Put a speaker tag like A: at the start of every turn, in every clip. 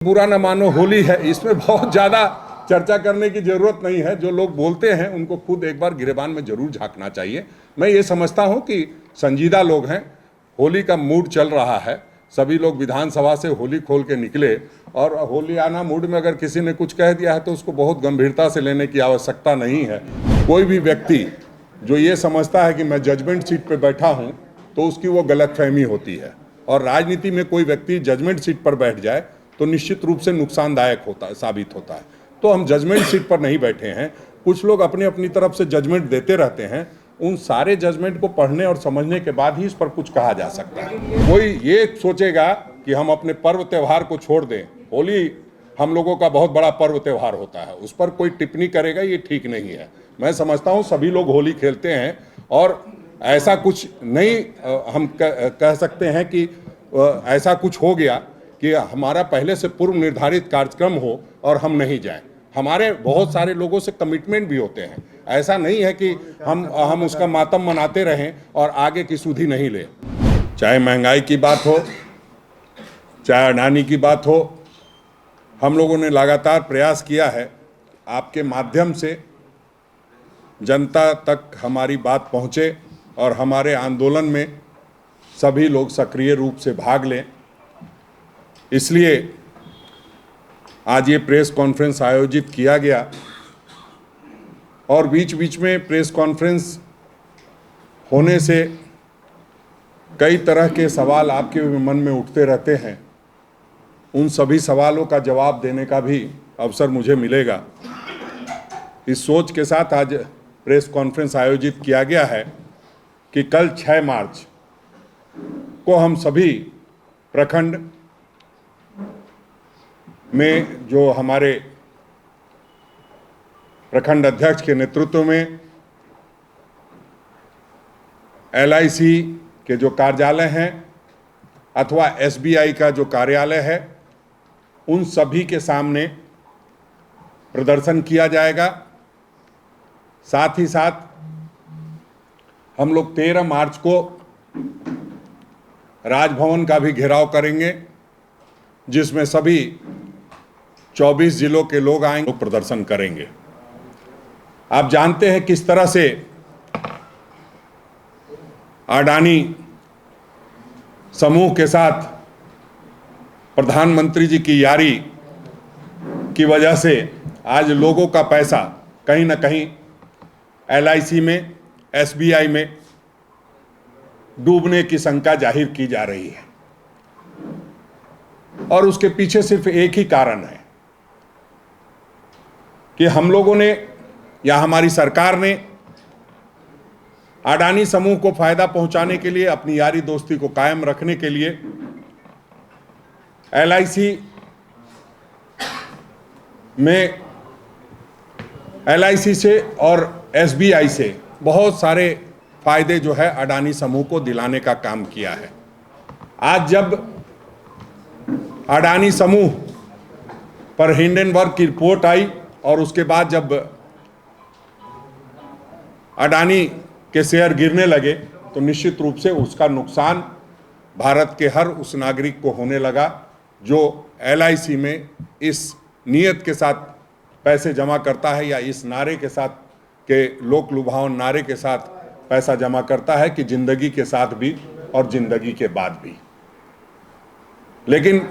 A: बुरा न मानो होली है, इसमें बहुत ज़्यादा चर्चा करने की ज़रूरत नहीं है। जो लोग बोलते हैं उनको खुद एक बार गिरेबान में ज़रूर झांकना चाहिए। मैं ये समझता हूँ कि संजीदा लोग हैं, होली का मूड चल रहा है, सभी लोग विधानसभा से होली खोल के निकले और होलियाना मूड में अगर किसी ने कुछ कह दिया है तो उसको बहुत गंभीरता से लेने की आवश्यकता नहीं है। कोई भी व्यक्ति जो ये समझता है कि मैं जजमेंट सीट पर बैठा हूँ तो उसकी वो गलतफहमी होती है, और राजनीति में कोई व्यक्ति जजमेंट सीट पर बैठ जाए तो निश्चित रूप से नुकसानदायक साबित होता है। तो हम जजमेंट सीट पर नहीं बैठे हैं। कुछ लोग अपनी अपनी तरफ से जजमेंट देते रहते हैं, उन सारे जजमेंट को पढ़ने और समझने के बाद ही इस पर कुछ कहा जा सकता है। कोई ये सोचेगा कि हम अपने पर्व त्यौहार को छोड़ दें, होली हम लोगों का बहुत बड़ा पर्व त्यौहार होता है, उस पर कोई टिप्पणी करेगा, ये ठीक नहीं है। मैं समझता हूँ सभी लोग होली खेलते हैं और ऐसा कुछ नहीं हम कह सकते हैं कि ऐसा कुछ हो गया कि हमारा पहले से पूर्व निर्धारित कार्यक्रम हो और हम नहीं जाएं। हमारे बहुत सारे लोगों से कमिटमेंट भी होते हैं। ऐसा नहीं है कि हम उसका मातम मनाते रहें और आगे की सुधि नहीं लें। चाहे महंगाई की बात हो, चाहे अडानी की बात हो, हम लोगों ने लगातार प्रयास किया है आपके माध्यम से जनता तक हमारी बात पहुँचे और हमारे आंदोलन में सभी लोग सक्रिय रूप से भाग लें। इसलिए आज ये प्रेस कॉन्फ्रेंस आयोजित किया गया और बीच बीच में प्रेस कॉन्फ्रेंस होने से कई तरह के सवाल आपके मन में उठते रहते हैं। उन सभी सवालों का जवाब देने का भी अवसर मुझे मिलेगा। इस सोच के साथ आज प्रेस कॉन्फ्रेंस आयोजित किया गया है कि कल 6 मार्च को हम सभी प्रखंड में जो हमारे प्रखंड अध्यक्ष के नेतृत्व में LIC के जो कार्यालय हैं अथवा SBI का जो कार्यालय है, उन सभी के सामने प्रदर्शन किया जाएगा। साथ ही साथ हम लोग 13 मार्च को राजभवन का भी घेराव करेंगे, जिसमें सभी 24 जिलों के लोग आएंगे, प्रदर्शन करेंगे। आप जानते हैं किस तरह से अडानी समूह के साथ प्रधानमंत्री जी की यारी की वजह से आज लोगों का पैसा कहीं ना कहीं LIC में, SBI में डूबने की शंका जाहिर की जा रही है। और उसके पीछे सिर्फ एक ही कारण है कि हम लोगों ने या हमारी सरकार ने अडानी समूह को फायदा पहुंचाने के लिए, अपनी यारी दोस्ती को कायम रखने के लिए LIC से और SBI से बहुत सारे फायदे जो है अडानी समूह को दिलाने का काम किया है। आज जब अडानी समूह पर हिंडनबर्ग की रिपोर्ट आई और उसके बाद जब अडानी के शेयर गिरने लगे तो निश्चित रूप से उसका नुकसान भारत के हर उस नागरिक को होने लगा जो LIC में इस नीयत के साथ पैसे जमा करता है या इस नारे के साथ के लोक लुभावन नारे के साथ पैसा जमा करता है कि जिंदगी के साथ भी और जिंदगी के बाद भी। लेकिन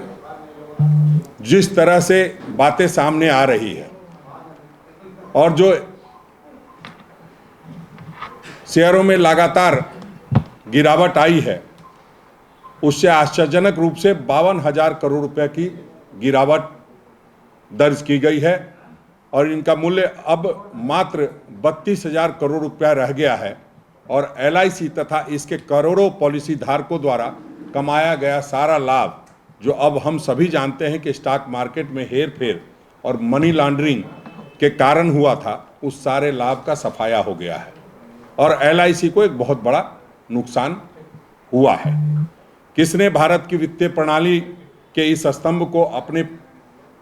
A: जिस तरह से बातें सामने आ रही है और जो शेयरों में लगातार गिरावट आई है, उससे आश्चर्यजनक रूप से 52,000 करोड़ रुपए की गिरावट दर्ज की गई है और इनका मूल्य अब मात्र 32,000 करोड़ रुपया रह गया है। और LIC तथा इसके करोड़ों पॉलिसी धारकों द्वारा कमाया गया सारा लाभ, जो अब हम सभी जानते हैं कि स्टॉक मार्केट में हेर फेर और मनी लॉन्ड्रिंग के कारण हुआ था, उस सारे लाभ का सफाया हो गया है और LIC को एक बहुत बड़ा नुकसान हुआ है। किसने भारत की वित्तीय प्रणाली के इस स्तंभ को अपने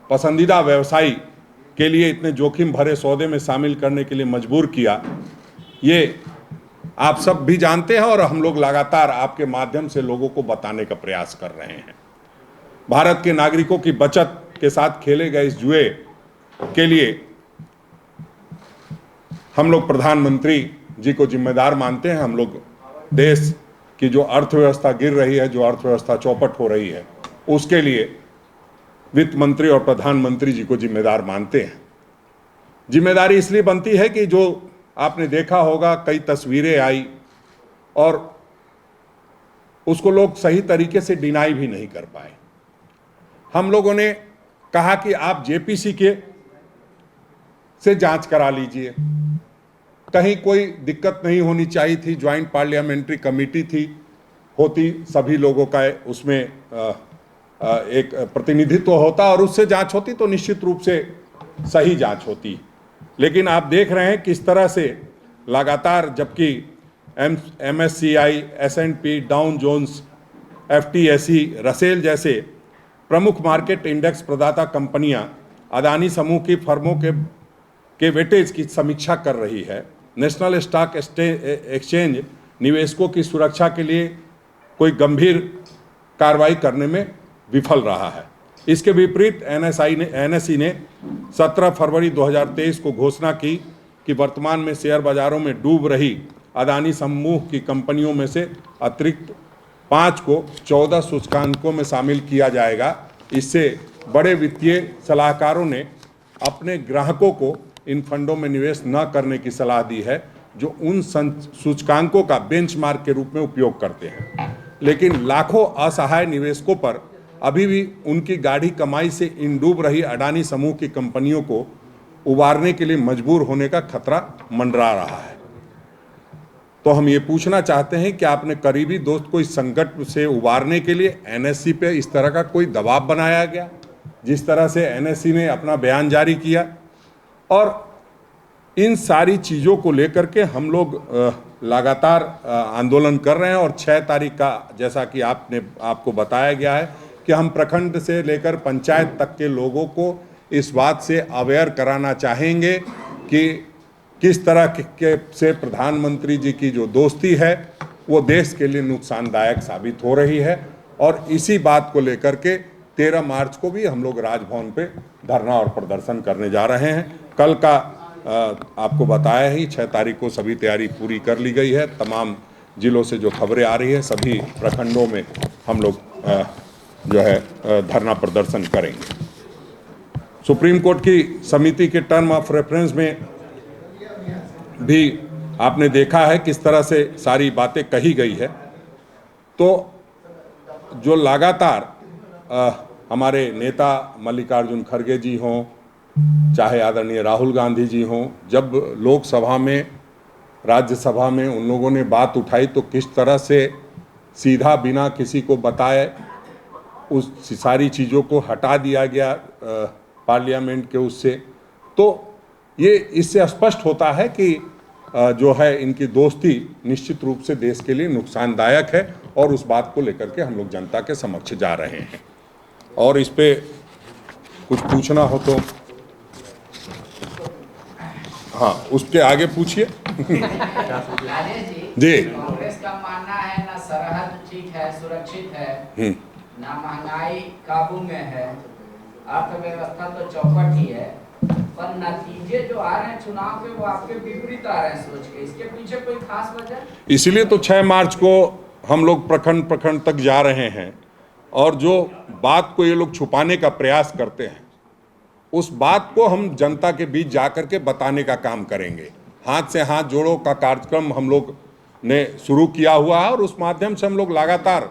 A: पसंदीदा व्यवसायी के लिए इतने जोखिम भरे सौदे में शामिल करने के लिए मजबूर किया, ये आप सब भी जानते हैं और हम लोग लगातार आपके माध्यम से लोगों को बताने का प्रयास कर रहे हैं। भारत के नागरिकों की बचत के साथ खेले गए इस जुए के लिए हम लोग प्रधानमंत्री जी को जिम्मेदार मानते हैं। हम लोग देश की जो अर्थव्यवस्था गिर रही है, जो अर्थव्यवस्था चौपट हो रही है, उसके लिए वित्त मंत्री और प्रधानमंत्री जी को जिम्मेदार मानते हैं। जिम्मेदारी इसलिए बनती है कि जो आपने देखा होगा, कई तस्वीरें आई और उसको लोग सही तरीके से डिनाई भी नहीं कर पाए। हम लोगों ने कहा कि आप जेपीसी के से जांच करा लीजिए, कहीं कोई दिक्कत नहीं होनी चाहिए थी। ज्वाइंट पार्लियामेंट्री कमेटी थी, होती सभी लोगों का उसमें एक प्रतिनिधित्व होता और उससे जांच होती तो निश्चित रूप से सही जांच होती। लेकिन आप देख रहे हैं किस तरह से लगातार, जबकि MSCI, S&P, Dow Jones, FTSE, Russell जैसे प्रमुख मार्केट इंडेक्स प्रदाता कंपनियां अदानी समूह की फर्मों के वेटेज की समीक्षा कर रही है। नेशनल स्टॉक एक्सचेंज निवेशकों की सुरक्षा के लिए कोई गंभीर कार्रवाई करने में विफल रहा है। इसके विपरीत NSE ने 17 फरवरी 2023 को घोषणा की कि वर्तमान में शेयर बाजारों में डूब रही अदानी समूह की कंपनियों में से अतिरिक्त 5 को 14 सूचकांकों में शामिल किया जाएगा। इससे बड़े वित्तीय सलाहकारों ने अपने ग्राहकों को इन फंडों में निवेश न करने की सलाह दी है जो उन सूचकांकों का बेंचमार्क के रूप में उपयोग करते हैं। लेकिन लाखों असहाय निवेशकों पर अभी भी उनकी गाढ़ी कमाई से इन डूब रही अडानी समूह की कंपनियों को उबारने के लिए मजबूर होने का खतरा मंडरा रहा है। तो हम ये पूछना चाहते हैं कि आपने करीबी दोस्त को इस संकट से उबारने के लिए NSE पे इस तरह का कोई दबाव बनाया गया, जिस तरह से NSE ने अपना बयान जारी किया। और इन सारी चीज़ों को लेकर के हम लोग लगातार आंदोलन कर रहे हैं और 6 तारीख का, जैसा कि आपको बताया गया है कि हम प्रखंड से लेकर पंचायत तक के लोगों को इस बात से अवेयर कराना चाहेंगे कि किस तरह से प्रधानमंत्री जी की जो दोस्ती है वो देश के लिए नुकसानदायक साबित हो रही है। और इसी बात को लेकर के 13 मार्च को भी हम लोग राजभवन पे धरना और प्रदर्शन करने जा रहे हैं। कल का आपको बताया ही 6 तारीख को सभी तैयारी पूरी कर ली गई है। तमाम जिलों से जो खबरें आ रही है, सभी प्रखंडों में हम लोग जो है धरना प्रदर्शन करेंगे। सुप्रीम कोर्ट की समिति के टर्म ऑफ रेफरेंस में भी आपने देखा है किस तरह से सारी बातें कही गई है। तो जो लगातार हमारे नेता मल्लिकार्जुन खड़गे जी हों, चाहे आदरणीय राहुल गांधी जी हों, जब लोकसभा में, राज्यसभा में उन लोगों ने बात उठाई तो किस तरह से सीधा बिना किसी को बताए उस सारी चीज़ों को हटा दिया गया पार्लियामेंट के उससे। तो ये इससे स्पष्ट होता है कि जो है इनकी दोस्ती निश्चित रूप से देश के लिए नुकसानदायक है और उस बात को लेकर के हम लोग जनता के समक्ष जा रहे हैं। और इस पे कुछ पूछना हो तो हाँ, उसके आगे पूछिए। जी,
B: कांग्रेस का मानना है ना सरहद ठीक है, सुरक्षित है, ना महंगाई काबू में है, अर्थव्यवस्था तो चौपट ही है, पर नतीजे जो आ रहे हैं चुनाव के वो आपके विपरीत आ रहे हैं सोच के। इसके पीछे कोई खास वजह?
A: इसीलिए तो 6 मार्च को हम लोग प्रखंड तक जा रहे हैं और जो बात को ये लोग छुपाने का प्रयास करते हैं उस बात को हम जनता के बीच जाकर के बताने का काम करेंगे। हाथ से हाथ जोड़ो का कार्यक्रम हम लोग ने शुरू किया हुआ है और उस माध्यम से हम लोग लगातार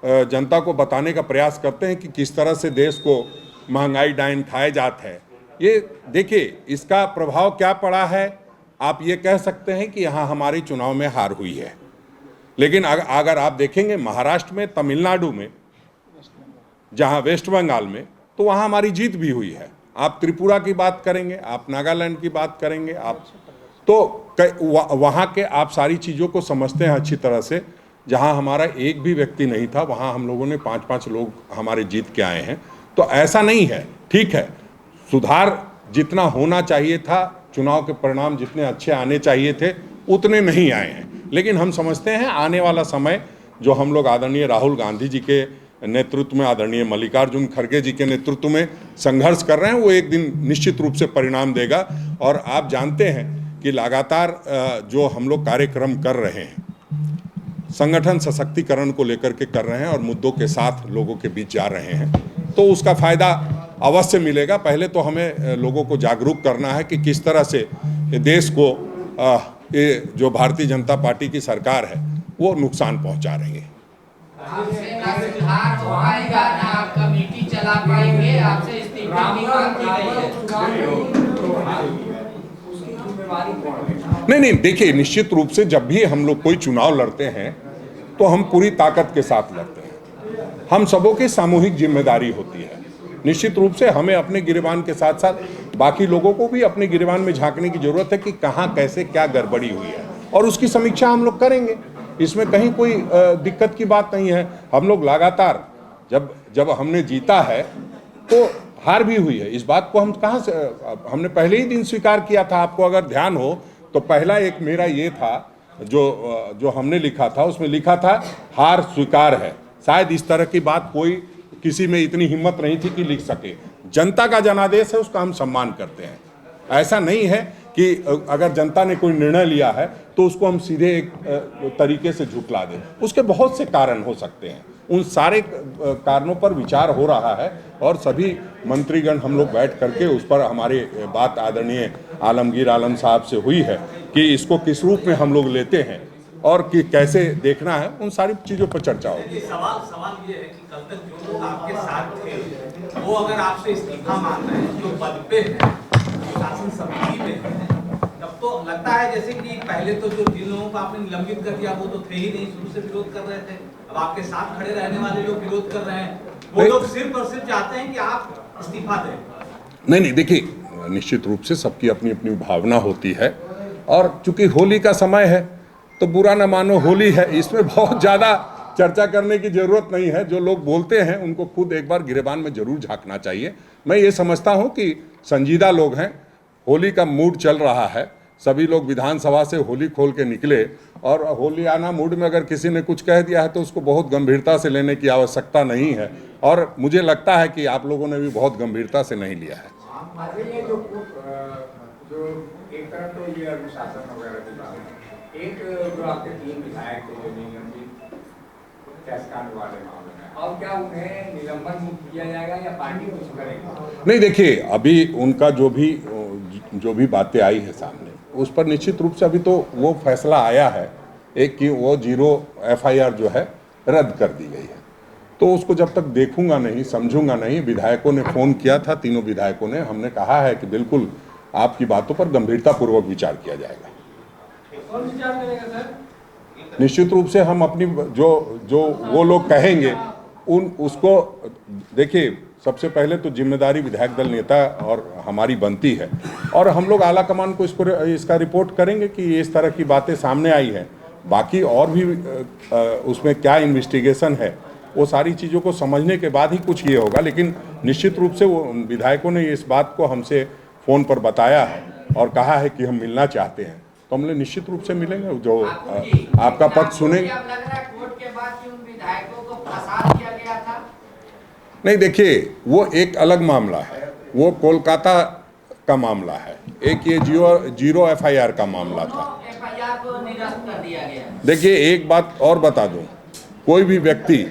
A: जनता को बताने का प्रयास करते हैं कि किस तरह से देश को महंगाई डाइन खाए जाता है। ये देखिए, इसका प्रभाव क्या पड़ा है। आप ये कह सकते हैं कि यहाँ हमारी चुनाव में हार हुई है, लेकिन अगर आप देखेंगे महाराष्ट्र में, तमिलनाडु में, जहाँ वेस्ट बंगाल में, तो वहाँ हमारी जीत भी हुई है। आप त्रिपुरा की बात करेंगे, आप नागालैंड की बात करेंगे, आप तो वहाँ के आप सारी चीज़ों को समझते हैं अच्छी तरह से। जहाँ हमारा एक भी व्यक्ति नहीं था वहाँ हम लोगों ने 5-5 लोग हमारे जीत के आए हैं। तो ऐसा नहीं है, ठीक है, सुधार जितना होना चाहिए था, चुनाव के परिणाम जितने अच्छे आने चाहिए थे उतने नहीं आए हैं। लेकिन हम समझते हैं आने वाला समय जो हम लोग आदरणीय राहुल गांधी जी के नेतृत्व में, आदरणीय मल्लिकार्जुन खड़गे जी के नेतृत्व में संघर्ष कर रहे हैं, वो एक दिन निश्चित रूप से परिणाम देगा। और आप जानते हैं कि लगातार जो हम लोग कार्यक्रम कर रहे हैं, संगठन सशक्तिकरण को लेकर के कर रहे हैं और मुद्दों के साथ लोगों के बीच जा रहे हैं, तो उसका फायदा अवश्य मिलेगा। पहले तो हमें लोगों को जागरूक करना है कि किस तरह से देश को ये जो भारतीय जनता पार्टी की सरकार है वो नुकसान पहुंचा रही है।
B: आपसे ना सुधार हो पाएगा, ना आप कमेटी चला पाएंगे, आपसे इस्तीफा की मांग की गई है।
A: नहीं, देखिए, निश्चित रूप से जब भी हम लोग कोई चुनाव लड़ते हैं तो हम पूरी ताकत के साथ लड़ते हैं। हम सबों की सामूहिक जिम्मेदारी होती है। निश्चित रूप से हमें अपने गिरेबान के साथ साथ बाकी लोगों को भी अपने गिरेबान में झांकने की जरूरत है कि कहाँ कैसे क्या गड़बड़ी हुई है, और उसकी समीक्षा हम लोग करेंगे। इसमें कहीं कोई दिक्कत की बात नहीं है। हम लोग लगातार जब हमने जीता है तो हार भी हुई है, इस बात को हम कहाँ से, हमने पहले ही दिन स्वीकार किया था। आपको अगर ध्यान हो तो पहला एक मेरा ये था जो हमने लिखा था, उसमें लिखा था हार स्वीकार है। शायद इस तरह की बात कोई किसी में इतनी हिम्मत नहीं थी कि लिख सके। जनता का जनादेश है, उसका हम सम्मान करते हैं। ऐसा नहीं है कि अगर जनता ने कोई निर्णय लिया है तो उसको हम सीधे एक तरीके से झुठला दें। उसके बहुत से कारण हो सकते हैं, उन सारे कारणों पर विचार हो रहा है और सभी मंत्रीगण हम लोग बैठ करके उस पर हमारी बात आदरणीय आलमगीर आलम साहब से हुई है कि इसको किस रूप में हम लोग लेते हैं और कि कैसे देखना है, उन सारी चीज़ों पर चर्चा होगी।
C: सवाल ये है कि कल तक जो लोग आपके साथ थे वो अगर आपसे इस्तीफा मांग रहे हैं, जो पद पे हैं, शासन समिति में हैं, तब तो लगता है जैसे कि पहले तो जिन लोगों को आपने निलंबित कर दिया वो तो थे ही नहीं, शुरू से विरोध कर रहे थे। अब आपके साथ खड़े रहने वाले लोग विरोध कर रहे हैं, वो लोग सिर्फ और सिर्फ चाहते हैं कि आप इस्तीफा दें।
A: नहीं, देखिए, निश्चित रूप से सबकी अपनी अपनी भावना होती है, और चूंकि होली का समय है तो बुरा ना मानो, होली है, इसमें बहुत ज़्यादा चर्चा करने की ज़रूरत नहीं है। जो लोग बोलते हैं उनको खुद एक बार गिरेबान में ज़रूर झांकना चाहिए। मैं ये समझता हूँ कि संजीदा लोग हैं, होली का मूड चल रहा है, सभी लोग विधानसभा से होली खोल के निकले, और होलियाना मूड में अगर किसी ने कुछ कह दिया है तो उसको बहुत गंभीरता से लेने की आवश्यकता नहीं है, और मुझे लगता है कि आप लोगों ने भी बहुत गंभीरता से नहीं लिया है।
D: ये जो एक तरफ तो ये अनुशासन वगैरह की बात है, एक जो आपके 3 विधायक थे जो निलंबित कैशकांड वाले मामले में, और क्या उन्हें निलंबन मुक्त किया जाएगा या पार्टी कुछ करेगी?
A: नहीं, देखिए, अभी उनका जो भी बातें आई है सामने, उस पर निश्चित रूप से अभी तो वो फैसला आया है एक कि वो 0 FIR जो है रद्द कर दी गई है। तो उसको जब तक देखूंगा नहीं, समझूंगा नहीं। विधायकों ने फ़ोन किया था, तीनों विधायकों ने, हमने कहा है कि बिल्कुल आपकी बातों पर गंभीरतापूर्वक विचार किया जाएगा।
D: कौन विचार करेगा सर?
A: निश्चित रूप से हम अपनी जो वो लोग कहेंगे उसको देखिए, सबसे पहले तो जिम्मेदारी विधायक दल नेता और हमारी बनती है, और हम लोग आला कमान को इसका रिपोर्ट करेंगे कि इस तरह की बातें सामने आई हैं। बाकी और भी उसमें क्या इन्वेस्टिगेशन है, वो सारी चीज़ों को समझने के बाद ही कुछ ये होगा। लेकिन निश्चित रूप से वो विधायकों ने इस बात को हमसे फ़ोन पर बताया है और कहा है कि हम मिलना चाहते हैं, तो हम लोग निश्चित रूप से मिलेंगे, जो आपका पक्ष सुनेंगे। नहीं, देखिए, वो एक अलग मामला है, वो कोलकाता का मामला है, एक ये 0 FIR का मामला था। देखिए, एक बात और बता दूं, कोई भी व्यक्ति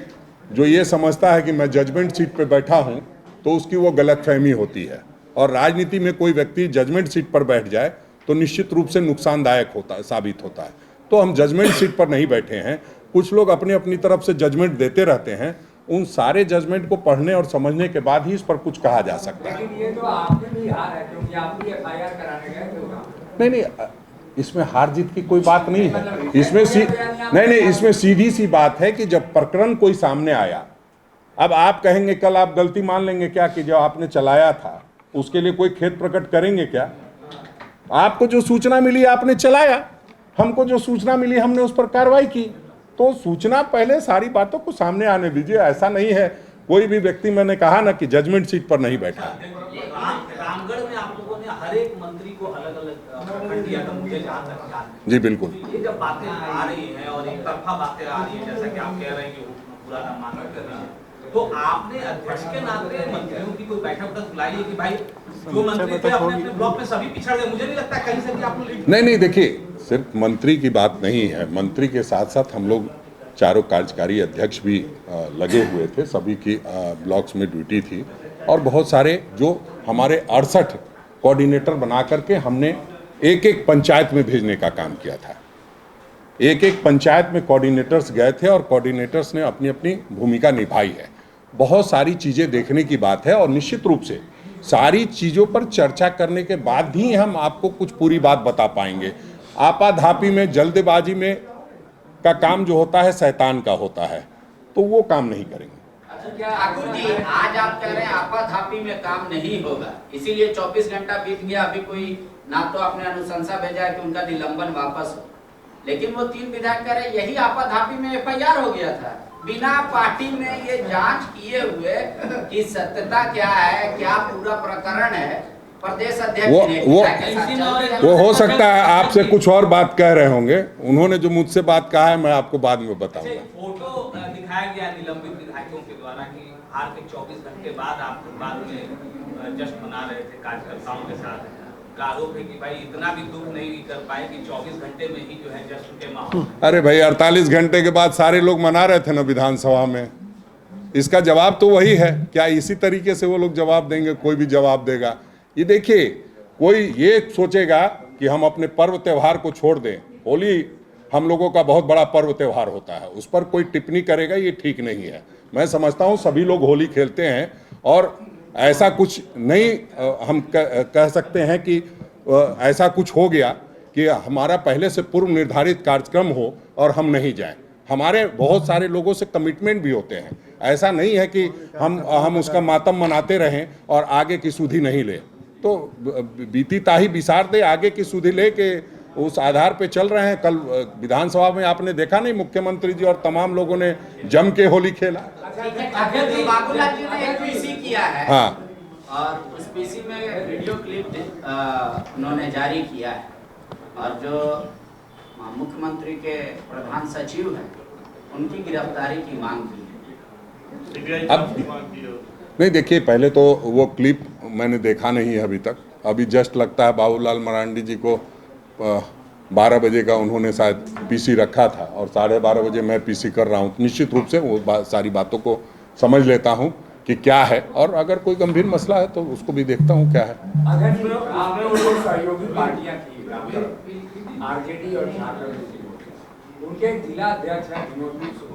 A: जो ये समझता है कि मैं जजमेंट सीट पे बैठा हूं तो उसकी वो गलतफहमी होती है, और राजनीति में कोई व्यक्ति जजमेंट सीट पर बैठ जाए तो निश्चित रूप से नुकसानदायक साबित होता है। तो हम जजमेंट सीट पर नहीं बैठे हैं। कुछ लोग अपनी तरफ से जजमेंट देते रहते हैं, उन सारे जजमेंट को पढ़ने और समझने के बाद ही इस पर कुछ कहा जा सकता है।
D: लेकिन ये तो आपकी भी हार है क्योंकि आप भी FIR कराने गए थे।
A: नहीं, इसमें हार जीत की कोई बात नहीं है। इसमें सीधी सी बात है कि जब प्रकरण कोई सामने आया, अब आप कहेंगे, कल आप गलती मान लेंगे क्या कि जो आपने चलाया था उसके लिए कोई खेद प्रकट करेंगे क्या? आपको जो सूचना मिली आपने चलाया, हमको जो सूचना मिली हमने उस पर कार्रवाई की। तो सूचना पहले सारी बातों को सामने आने दीजिए। ऐसा नहीं है कोई भी व्यक्ति, मैंने कहा ना कि जजमेंट सीट पर नहीं बैठा।
C: रामगढ़ में आप लोगों ने हर एक मंत्री को अलग अलग खंड दिया था, मुझे जहाँ तक याद है।
A: जी बिल्कुल।
C: ये जब बातें आ रही हैं और एक तरफा बातें आ रही हैं, जैसा कि आप कह रहे हैं कि पूरा ना माना कर रही है, तो आपने अध्यक्ष के नाते मंत्रियों की कोई बैठक तक बुलाई है कि भाई जो मंत्री थे अपने अपने ब्लॉक में सभी पिछड़ गए? मुझे नहीं लगता कहीं से कि आप लोग
A: नहीं देखिए, सिर्फ मंत्री की बात नहीं है। मंत्री के साथ साथ हम लोग चारों कार्यकारी अध्यक्ष भी लगे हुए थे, सभी की ब्लॉक्स में ड्यूटी थी, और बहुत सारे जो हमारे 68 कोऑर्डिनेटर बना करके हमने एक एक पंचायत में भेजने का काम किया था। एक एक पंचायत में कोऑर्डिनेटर्स गए थे और कोऑर्डिनेटर्स ने अपनी अपनी भूमिका निभाई है। बहुत सारी चीज़ें देखने की बात है और निश्चित रूप से सारी चीज़ों पर चर्चा करने के बाद ही हम आपको कुछ पूरी बात बता पाएंगे। आपाधापी में, जल्दबाजी में का काम जो होता है शैतान का होता है, तो वो काम नहीं करेंगे।
B: ठाकुर जी, आज आप कह रहे हैं आपाधापी में काम नहीं होगा, इसीलिए 24 घंटा बीत गया, अभी कोई ना तो आपने अनुशंसा भेजा है कि उनका निलंबन वापस हो, लेकिन वो 3 विधायक कह रहे यही आपाधापी में FIR हो गया था, बिना पार्टी में ये जांच किए हुए कि सत्यता क्या है, क्या पूरा प्रकरण है। प्रदेश अध्यक्ष
A: वो हो सकता है आपसे कुछ और बात कह रहे होंगे, उन्होंने जो मुझसे बात कहा है मैं आपको बाद में बताऊंगा।
C: फोटो दिखाया गया निलंबित विधायकों के द्वारा कि हार के 24 घंटे बाद आप बाद में जश्न मना रहे थे कार्यकर्ताओं के साथ, का आरोप है कि भाई इतना भी दुख नहीं कर पाए कि 24 घंटे में ही जो है जश्न के माहौल।
A: अरे भाई, 48 घंटे के बाद सारे लोग मना रहे थे ना विधानसभा में। इसका जवाब तो वही है। क्या इसी तरीके से वो लोग जवाब देंगे? कोई भी जवाब देगा? ये देखिए, कोई ये सोचेगा कि हम अपने पर्व त्यौहार को छोड़ दें। होली हम लोगों का बहुत बड़ा पर्व त्यौहार होता है, उस पर कोई टिप्पणी करेगा, ये ठीक नहीं है। मैं समझता हूँ सभी लोग होली खेलते हैं और ऐसा कुछ नहीं हम कह सकते हैं कि ऐसा कुछ हो गया कि हमारा पहले से पूर्व निर्धारित कार्यक्रम हो और हम नहीं जाएं। हमारे बहुत सारे लोगों से कमिटमेंट भी होते हैं। ऐसा नहीं है कि हम उसका मातम मनाते रहें और आगे की सुधि नहीं लें। तो बीती ताही बिसार दे, आगे की सुधि ले के उस आधार पे चल रहे हैं। कल विधानसभा में आपने देखा नहीं, मुख्यमंत्री जी और तमाम लोगों ने जम के होली खेला।
B: बाबूलाल जी ने एक पीसी किया है,
A: हाँ,
B: और उस पीसी में वीडियो क्लिप उन्होंने जारी किया है, और जो मुख्यमंत्री के प्रधान सचिव हैं उनकी गिरफ्तारी की मांग की है।
A: अब नहीं, देखिए, पहले तो वो क्लिप मैंने देखा नहीं है अभी तक। अभी जस्ट लगता है बाबूलाल मरांडी जी को 12 बजे का उन्होंने शायद पीसी रखा था और 12:30 बजे मैं पीसी कर रहा हूँ। निश्चित रूप से वो सारी बातों को समझ लेता हूँ कि क्या है, और अगर कोई गंभीर मसला है तो उसको भी देखता हूँ क्या है।
D: अगर जो सहयोगी पार्टियां थी RJD और झारखंड, उनके जिला अध्यक्ष हैं विनोद मिश्र,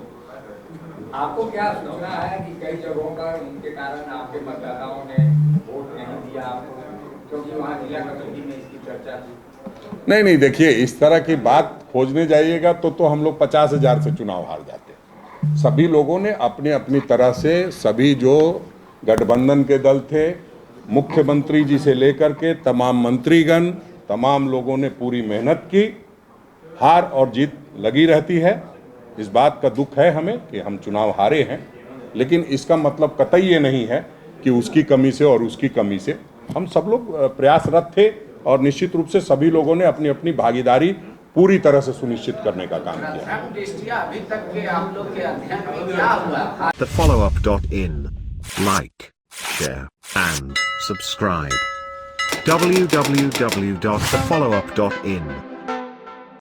D: आपको क्या सूचना है कि कई जगहों पर उनके कारण आपके मतदाताओं ने वोट नहीं दिया आपको, क्योंकि वहाँ जिला कमेटी में इसकी चर्चा थी?
A: नहीं, देखिए, इस तरह की बात खोजने जाइएगा तो हम लोग 50,000 से चुनाव हार जाते। सभी लोगों ने अपने अपनी तरह से, सभी जो गठबंधन के दल थे, मुख्यमंत्री जी से लेकर के तमाम मंत्रीगण, तमाम लोगों ने पूरी मेहनत की। हार और जीत लगी रहती है। इस बात का दुख है हमें कि हम चुनाव हारे हैं, लेकिन इसका मतलब कतई ये नहीं है कि उसकी कमी से और उसकी कमी से। हम सब लोग प्रयासरत थे और निश्चित रूप से सभी लोगों ने अपनी अपनी भागीदारी पूरी तरह से सुनिश्चित करने का काम किया।
B: अभी तक के आप लोग के अध्ययन में क्या हुआ?
E: TheFollowUp.in. Like, share, and subscribe. www.thefollowup.in